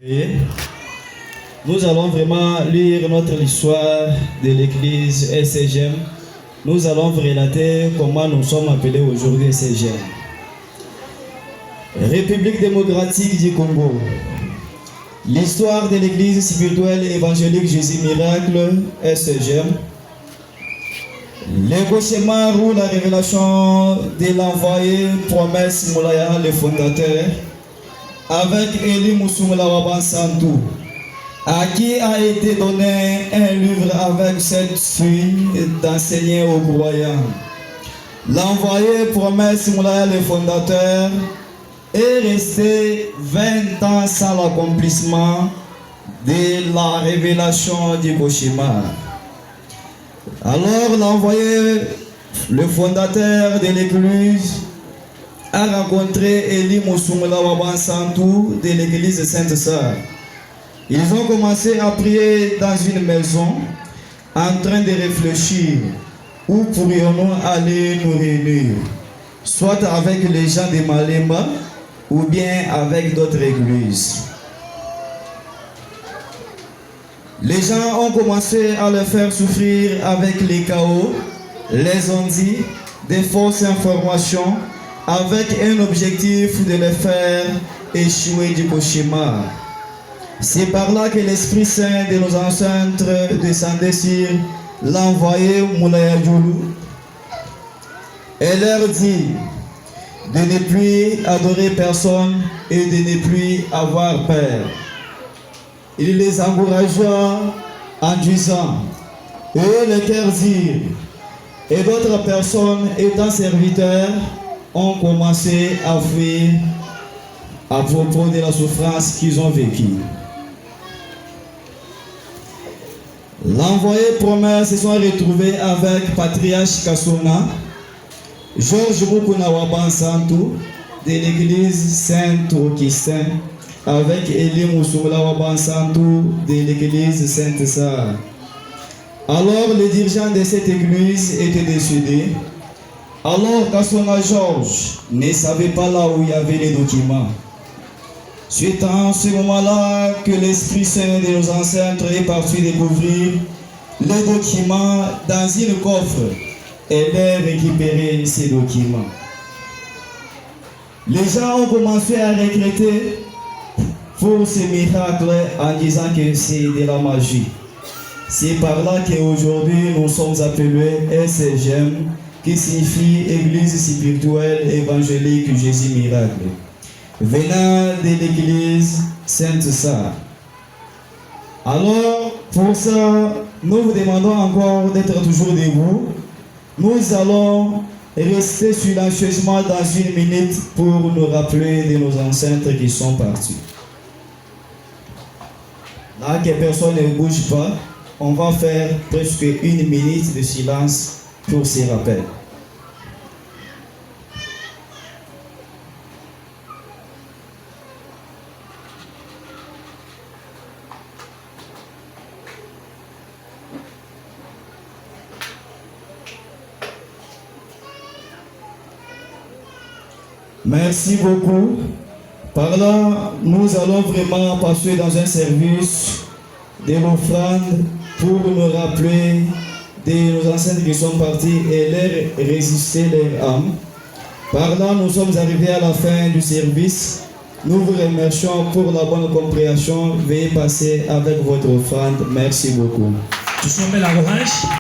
Et nous allons vraiment lire notre histoire de l'église SGM. Nous allons relater comment nous sommes appelés aujourd'hui SGM. République démocratique du Congo. L'histoire de l'église spirituelle évangélique Jésus Miracle SGM. Le cauchemar ou la révélation de l'envoyé promesse Moulaya, le fondateur, avec Eli Moussumla Wabansantou, à qui a été donné un livre avec cette suite d'enseigner aux croyants. L'envoyé promesse Moulaya, le fondateur, est resté 20 ans sans l'accomplissement de la révélation du cauchemar. Alors l'envoyé, le fondateur de l'église, a rencontré Eli Moussumla Wabansantou de l'église Sainte-Sœur. Ils ont commencé à prier dans une maison en train de réfléchir où pourrions-nous aller nous réunir, soit avec les gens de Malemba ou bien avec d'autres églises. Les gens ont commencé à le faire souffrir avec les chaos, les ondits, des fausses informations, avec un objectif de le faire échouer du cauchemar. C'est par là que l'Esprit Saint de nos ancêtres descendait sur l'envoyé Moulaya Djoulou et leur dit de ne plus adorer personne et de ne plus avoir peur. Il les encouragea en disant, eux le cœur dire, et d'autres personnes étant serviteurs ont commencé à fuir à propos de la souffrance qu'ils ont vécue. L'envoyé promesse se sont retrouvés avec Patriarche Kassona, Georges Mukuna Wabansantou de l'église Saint-Augustin, avec Eli Moussumla Wabansantou de l'église Sainte-Sœur. Alors les dirigeants de cette église étaient décédés. Alors Kassona Georges ne savait pas là où il y avait les documents. C'est en ce moment-là que l'Esprit Saint de nos ancêtres est parti découvrir les documents dans une coffre et leur récupérer ces documents. Les gens ont commencé à regretter pour ces miracles en disant que c'est de la magie. C'est par là qu'aujourd'hui nous sommes appelés SGM, qui signifie Église spirituelle évangélique Jésus Miracle, venant de l'église Sainte-Sœur. Alors, pour ça, nous vous demandons encore d'être toujours debout. Nous allons rester silencieusement dans une minute pour nous rappeler de nos ancêtres qui sont partis. Là que personne ne bouge pas, on va faire presque une minute de silence pour ces rappels. Merci beaucoup. Par là, nous allons vraiment passer dans un service de l'offrande pour nous rappeler de nos ancêtres qui sont partis et leur résister leur âme. Par là, nous sommes arrivés à la fin du service. Nous vous remercions pour la bonne compréhension. Veuillez passer avec votre offrande. Merci beaucoup.